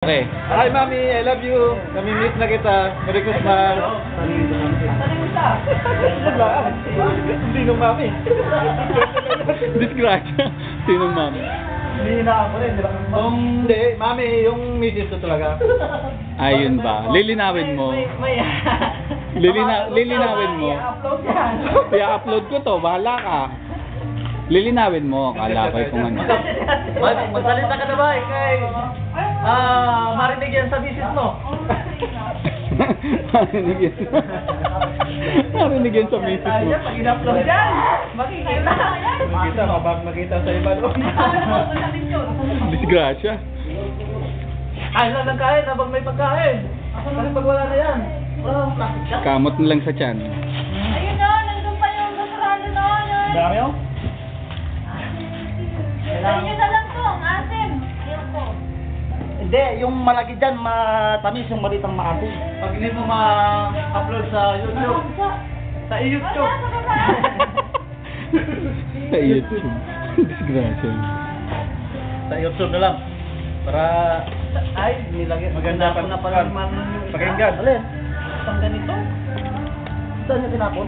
Okay. Hi, Mami. I love you. Nami-miss na kita. Merry Christmas. Sinong Mami? Disgrasya. Sinong mami? Hihina ako rin. Hindi, Mami, yung misis ko talaga. Ayun ba? Lilinawin mo. Lilinawin mo. I-upload ko to. Bahala ka. Lilinawin mo. Akala ko kung ano. Magsalita ka na ba? Kay... marinig yan sa misis mo. Marinig yan. Marinig yan sa misis mo. Ayan, pag in-upload yan, makikita. Makikita, makita sa iba doon. Disgrasya. Kain lang ng kain habang may pagkain. Kasi pag wala na yan, plastic siya. Kamot na lang sa tiyan. Ayun na, nandun pa yung basurahan doon. Dami oh. Ayun nyo na lang to, ang asim. Ayun po. Hindi, yung malaki dyan, matamis yung malitang maasim. Pag hindi mo ma-upload sa YouTube, sa YouTube. Sa YouTube. Disgrasya. Sa YouTube na lang. Para ay nilagay maganda pa na pala pakinggan. Alin? Isang ganito? Saan niya tinapon?